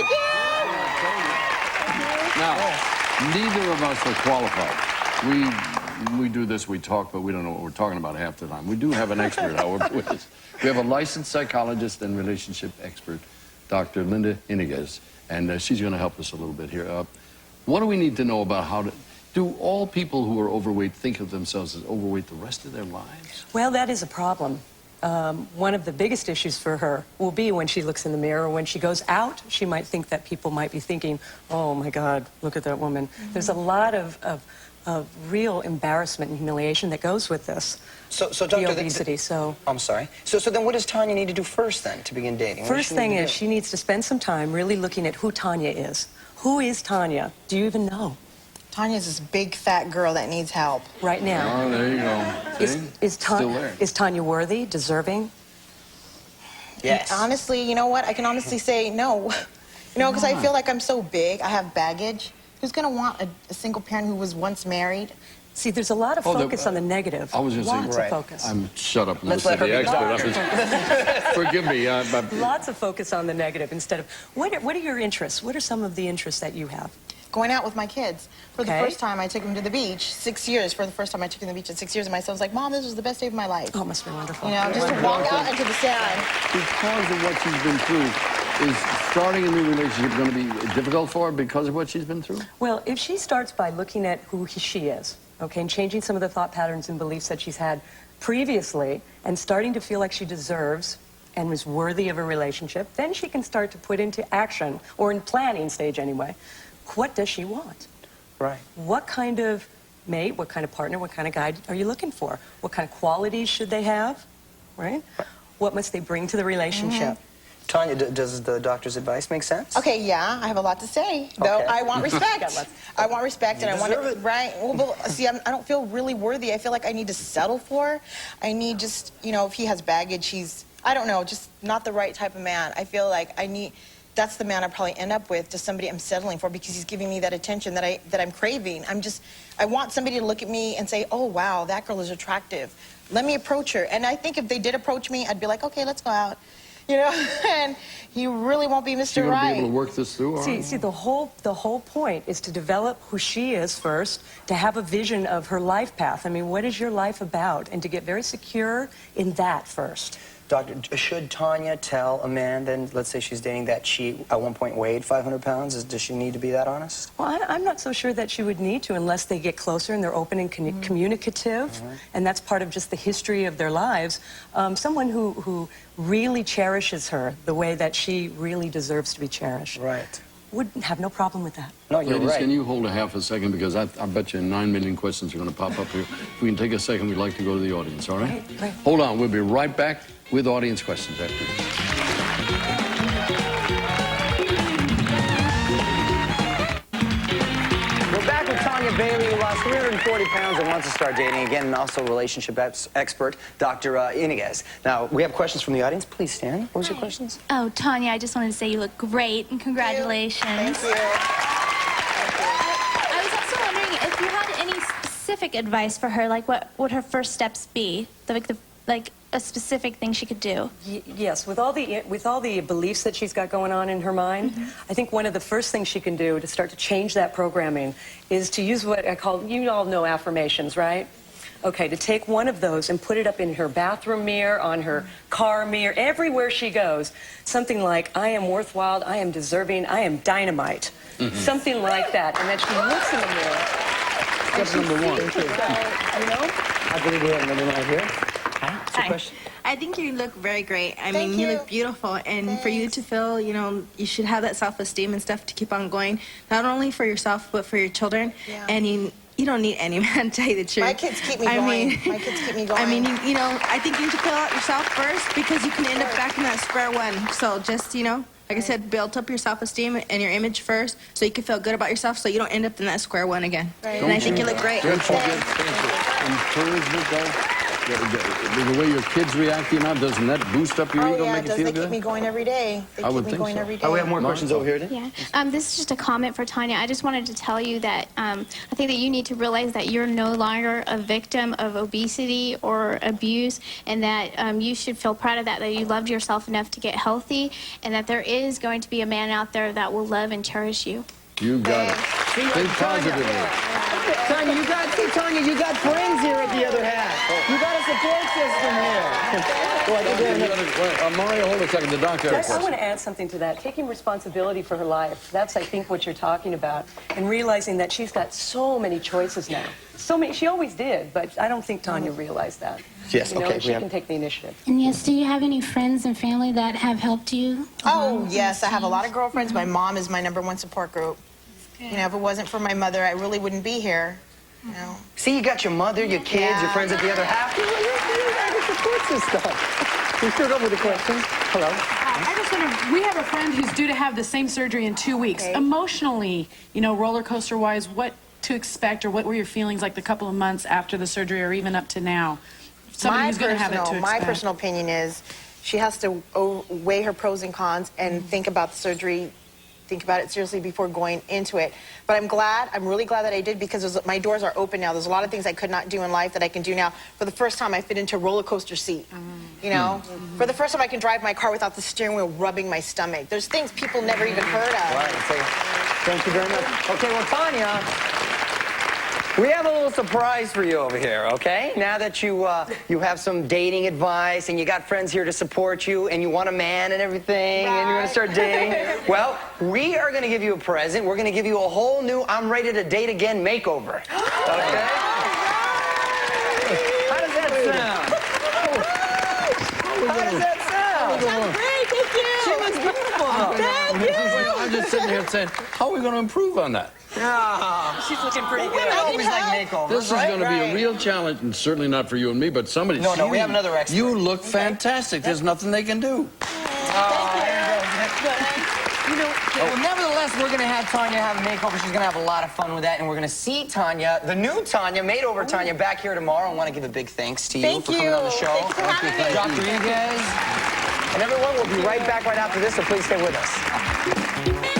Thank you. Now, neither of us are qualified. We do this, we talk, but we don't know what we're talking about half the time. We do have an expert, however, with us. We have a licensed psychologist and relationship expert, Dr. Yniguez, and she's going to help us a little bit here. What do we need to know about how to... Do all people who are overweight think of themselves as overweight the rest of their lives? Well, that is a problem. One of the biggest issues for her will be when she looks in the mirror. When she goes out, she might think that people might be thinking, oh, my God, look at that woman. Mm-hmm. There's a lot of real embarrassment and humiliation that goes with this. So Doctor, the obesity, I'm sorry. So then what does Tanya need to do first, then, to begin dating? First thing is she needs to spend some time really looking at who Tanya is. Who is Tanya? Do you even know? Tanya's this big, fat girl that needs help. Right now. Oh, there you go. Is Tanya worthy, deserving? Yes. Honestly, you know what? I can honestly say no. You know, because I feel like I'm so big. I have baggage. Who's going to want a single parent who was once married? See, there's a lot of focus on the negative. I was just saying, lots of focus. Shut up and Let's listen to let the her expert. Forgive me. Lots of focus on the negative instead of... What are your interests? What are some of the interests that you have? Going out with my kids. For the first time, I took them to the beach. 6 years. For the first time, I took them to the beach in 6 years. And my son's like, Mom, this was the best day of my life. Oh, it must be wonderful. You know, just to walk out into the sand. Because of what she's been through, is starting a new relationship going to be difficult for her because of what she's been through? Well, if she starts by looking at who she is, okay, and changing some of the thought patterns and beliefs that she's had previously, and starting to feel like she deserves and was worthy of a relationship, then she can start to put into action, or in planning stage anyway, what does she want? Right. What kind of mate, what kind of partner, what kind of guy are you looking for? What kind of qualities should they have, right? What must they bring to the relationship? Tanya, does the doctor's advice make sense? Okay, yeah, I have a lot to say. Though I want respect. I want respect, and I want it. Right. Well, but, see, I don't feel really worthy. I feel like I need to settle for. I need just, you know, if he has baggage, he's, I don't know, just not the right type of man. I feel like I need... That's the man I probably end up with, just somebody I'm settling for because he's giving me that attention that I'm craving. I want somebody to look at me and say, oh, wow, that girl is attractive. Let me approach her. And I think if they did approach me, I'd be like, okay, let's go out. You know, and he really won't be Mr. Right. Be able to work this through? See, the whole point is to develop who she is first, to have a vision of her life path. I mean, what is your life about? And to get very secure in that first. Doctor, should Tanya tell a man, then, let's say she's dating, that she at one point weighed 500 pounds? Does she need to be that honest? Well, I'm not so sure that she would need to unless they get closer and they're open and communicative, and that's part of just the history of their lives. Someone who really cherishes her the way that she really deserves to be cherished. Right. Would have no problem with that. No, you're Ladies, right. can you hold a half a second? Because I bet you 9 million questions are going to pop up here. If we can take a second, we'd like to go to the audience, all right? Right. Hold on. We'll be right back with audience questions after this. We're back with Tanya Bailey, who lost 340 pounds and wants to start dating again, and also relationship expert, Dr. Yniguez. Now, we have questions from the audience. Please stand. What was your questions? Oh, Tanya, I just wanted to say you look great, and congratulations. Thank you. I was also wondering if you had any specific advice for her, like what would her first steps be? Like a specific thing she could do. Yes, with all the beliefs that she's got going on in her mind, I think one of the first things she can do to start to change that programming is to use what I call, you all know affirmations, right? Okay, to take one of those and put it up in her bathroom mirror, on her car mirror, everywhere she goes. Something like, I am worthwhile, I am deserving, I am dynamite. Something like that. And then she looks in the mirror. Step number one. You know? I believe we have another one right here. Hi. I think you look very great. I mean, you look beautiful, and for you to feel, you know, you should have that self-esteem and stuff to keep on going, not only for yourself, but for your children. Yeah. And you don't need any man to tell you the truth. My kids keep me going. My kids keep me going. I mean, you know, I think you need to fill out yourself first because you can end up back in that square one. So just, you know, like I said, build up your self-esteem and your image first so you can feel good about yourself so you don't end up in that square one again. Right. And I think you look great. Don't you get encouragement, though? The way your kids react to you now, doesn't that boost up your Oh, ego, yeah, make it you does. feel They good? keep me going every day. They I keep would me think going so. every day. Oh, we have more questions over here. Yeah, this is just a comment for Tanya. I just wanted to tell you that I think that you need to realize that you're no longer a victim of obesity or abuse, and that you should feel proud of that you loved yourself enough to get healthy, and that there is going to be a man out there that will love and cherish you. You got it. Think positively. Tanya, you got friends here at the other half. You got a support system here. Maria, hold a second. The doctor has a I question. want to add something to that. Taking responsibility for her life. That's, I think, what you're talking about. And realizing that she's got so many choices now. So many. She always did, but I don't think Tanya realized that. Yes, You know, okay, and she can take the initiative. And yes, do you have any friends and family that have helped you? Oh, yes, I have a lot of girlfriends. My mom is my #1 support group. You know, if it wasn't for my mother, I really wouldn't be here. You know. See, you got your mother, your kids, your friends at the other half. You got a support system. You still go with the questions? Hello. I just wonder, we have a friend who's due to have the same surgery in 2 weeks. Okay. Emotionally, you know, roller coaster wise, what to expect, or what were your feelings like the couple of months after the surgery, or even up to now? Somebody who's going to have it to My expect. personal opinion is she has to weigh her pros and cons and think about the surgery, think about it seriously before going into it. But I'm really glad that I did, because my doors are open now. There's a lot of things I could not do in life that I can do now. For the first time, I fit into a roller coaster seat. You know? For the first time, I can drive my car without the steering wheel rubbing my stomach. There's things people never even heard of. Right, thank you very much. Okay, well, Tanya, we have a little surprise for you over here, okay? Now that you have some dating advice, and you got friends here to support you, and you want a man and everything, and you're going to start dating, well, we are going to give you a present. We're going to give you a whole new I'm Ready to Date Again makeover, okay? How does that sound? How does that sound? Great, thank you. She looks beautiful, though. I'm just sitting here saying, how are we going to improve on that? She's looking pretty good. I always like makeovers. This is going to be a real challenge, and certainly not for you and me, but somebody. No, we have another expert. You look fantastic. There's nothing they can do. Well, nevertheless, we're going to have Tanya have a makeover. She's going to have a lot of fun with that, and we're going to see Tanya, the new Tanya, made over Tanya, back here tomorrow. I want to give a big thanks to you for coming on the show. Thank you for having me. Dr. Yniguez. And everyone, we'll be right back right after this, so please stay with us.